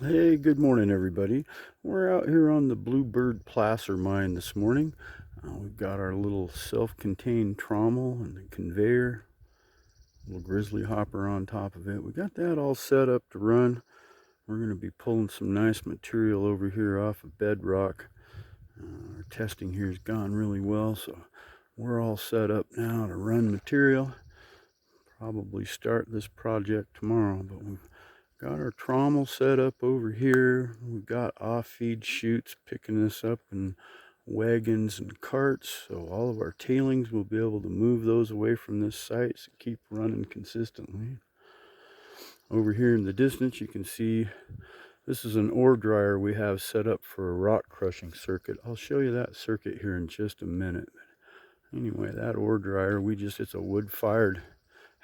Hey, good morning, everybody. We're out here on the Bluebird placer mine this morning. We've got our little self-contained trommel and the conveyor, little grizzly hopper on top of it. We got that all set up to run. We're going to be pulling some nice material over here off of bedrock. Our testing here has gone really well, so we're all set up now to run material. Probably start this project tomorrow, but we've got our trommel set up over here. We've got off-feed chutes picking this up in wagons and carts, so all of our tailings will be able to move those away from this site to keep running consistently. Over here in the distance you can see this is an ore dryer we have set up for a rock crushing circuit. I'll show you that circuit here in just a minute. Anyway, that ore dryer, it's a wood-fired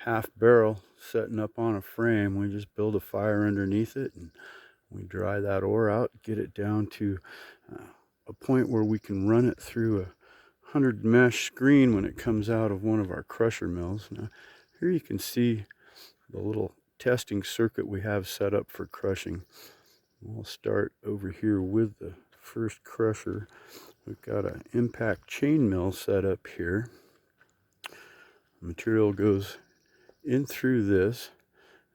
half barrel setting up on a frame. We just build a fire underneath it and we dry that ore out, get it down to a point where we can run it through a 100 mesh screen when it comes out of one of our crusher mills. Now, here you can see the little testing circuit we have set up for crushing. We'll start over here with the first crusher. We've got an impact chain mill set up here. Material goes in through this,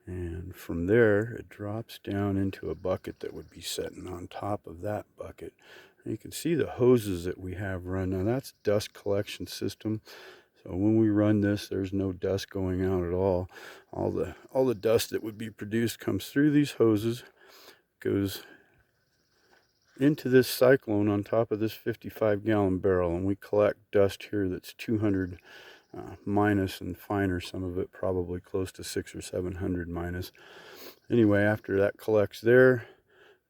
and from there it drops down into a bucket that would be sitting on top of that bucket. And you can see the hoses that we have run. Now that's dust collection system, so when we run this there's no dust going out at all. All the dust that would be produced comes through these hoses, goes into this cyclone on top of this 55-gallon barrel, and we collect dust here that's 200 minus and finer, some of it probably close to 600 or 700 minus. Anyway, after that collects there,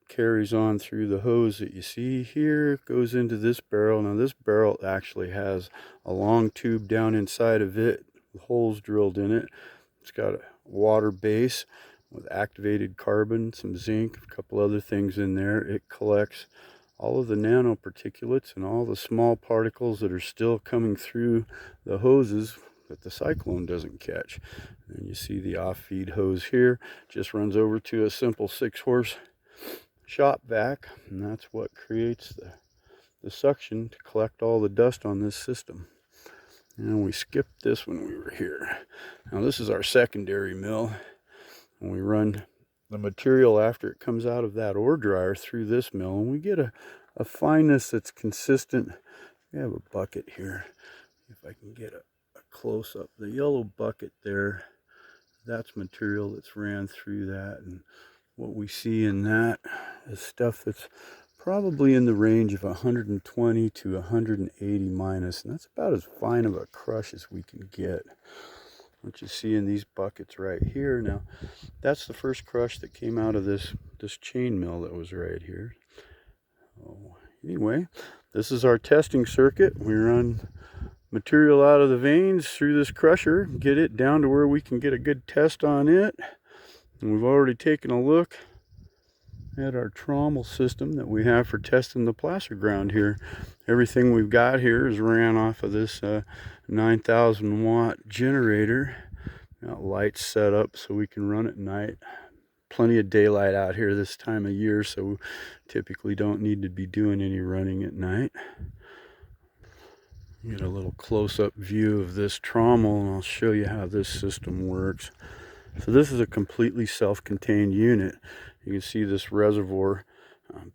carries on through the hose that you see here, goes into this barrel. Now this barrel actually has a long tube down inside of it with holes drilled in it. It's got a water base with activated carbon, some zinc, a couple other things in there. It collects all of the nanoparticulates and all the small particles that are still coming through the hoses that the cyclone doesn't catch. And you see the off-feed hose here just runs over to a simple 6-horse shop vac, and that's what creates the suction to collect all the dust on this system. And we skipped this when we were here. Now this is our secondary mill, and we run the material after it comes out of that ore dryer through this mill, and we get a fineness that's consistent. We have a bucket here. If I can get a close-up, the yellow bucket there, that's material that's ran through that, and what we see in that is stuff that's probably in the range of 120 to 180 minus, and that's about as fine of a crush as we can get. What you see in these buckets right here, now that's the first crush that came out of this chain mill that was right here. So anyway, this is our testing circuit. We run material out of the veins through this crusher, get it down to where we can get a good test on it. And we've already taken a look at our trommel system that we have for testing the placer ground here. Everything we've got here is ran off of this 9,000 watt generator. Got lights set up so we can run at night. Plenty of daylight out here this time of year, so we typically don't need to be doing any running at night. Get a little close-up view of this trommel, and I'll show you how this system works. So this is a completely self-contained unit. You can see this reservoir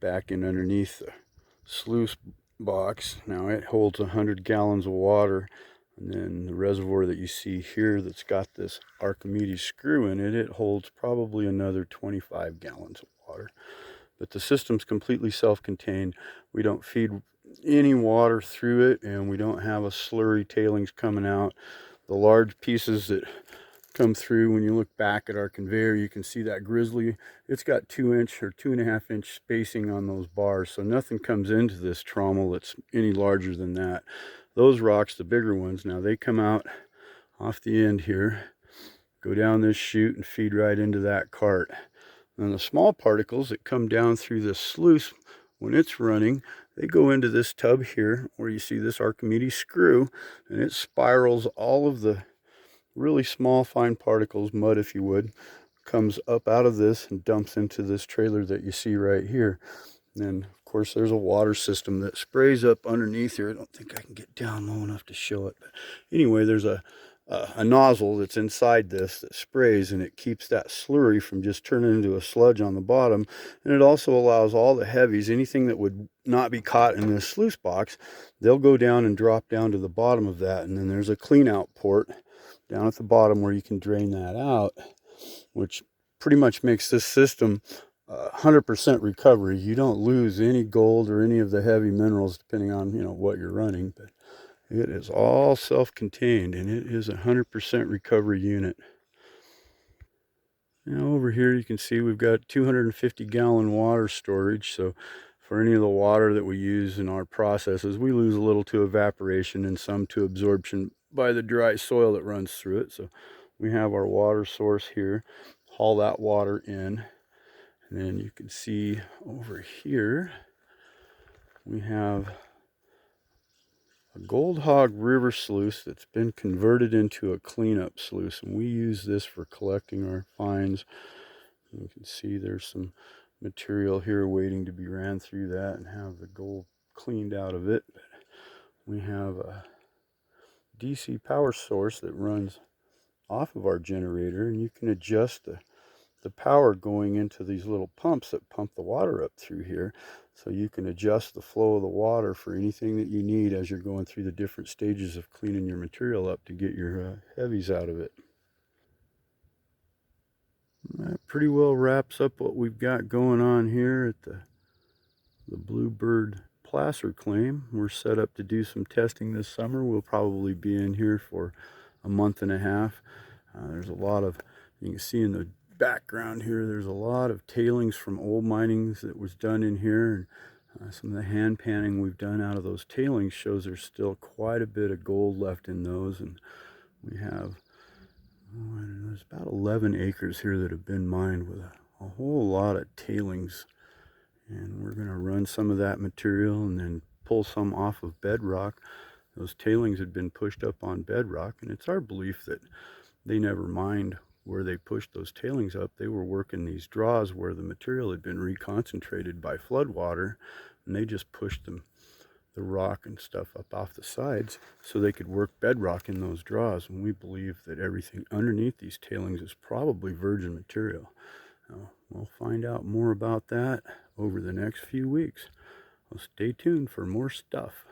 back in underneath the sluice box. Now it holds 100 gallons of water, and then the reservoir that you see here that's got this Archimedes screw in it, it holds probably another 25 gallons of water. But the system's completely self-contained. We don't feed any water through it, and we don't have a slurry tailings coming out. The large pieces that come through, when you look back at our conveyor, you can see that grizzly. It's got 2-inch or 2.5-inch spacing on those bars, so nothing comes into this trommel that's any larger than that. Those rocks, the bigger ones, now they come out off the end here, go down this chute and feed right into that cart. And the small particles that come down through this sluice, when it's running, they go into this tub here where you see this Archimedes screw, and it spirals all of the really small fine particles, mud if you would, comes up out of this and dumps into this trailer that you see right here. And of course there's a water system that sprays up underneath here. I don't think I can get down low enough to show it, but anyway, there's a nozzle that's inside this that sprays, and it keeps that slurry from just turning into a sludge on the bottom. And it also allows all the heavies, anything that would not be caught in this sluice box, they'll go down and drop down to the bottom of that. And then there's a clean out port down at the bottom where you can drain that out, which pretty much makes this system 100% recovery. You don't lose any gold or any of the heavy minerals depending on what you're running, but it is all self-contained, and it is a 100% recovery unit. Now over here you can see we've got 250-gallon water storage, so for any of the water that we use in our processes, we lose a little to evaporation and some to absorption by the dry soil that runs through it. So we have our water source here, haul that water in, and then you can see over here we have a Gold Hog River sluice that's been converted into a cleanup sluice, and we use this for collecting our fines. You can see there's some material here waiting to be ran through that and have the gold cleaned out of it. We have a DC power source that runs off of our generator, and you can adjust the power going into these little pumps that pump the water up through here. So you can adjust the flow of the water for anything that you need as you're going through the different stages of cleaning your material up to get your heavies out of it. That pretty well wraps up what we've got going on here at the Bluebird placer claim. We're set up to do some testing this summer. We'll probably be in here for a month and a half. There's a lot of, you can see in the background here, there's a lot of tailings from old minings that was done in here, and some of the hand panning we've done out of those tailings shows there's still quite a bit of gold left in those. And we have, I don't know, there's about 11 acres here that have been mined with a whole lot of tailings, and we're going to run some of that material and then pull some off of bedrock. Those tailings had been pushed up on bedrock, and it's our belief that they never mined where they pushed those tailings up. They were working these draws where the material had been reconcentrated by floodwater, and they just pushed the rock and stuff up off the sides so they could work bedrock in those draws. And we believe that everything underneath these tailings is probably virgin material. We'll find out more about that over the next few weeks. Well, stay tuned for more stuff.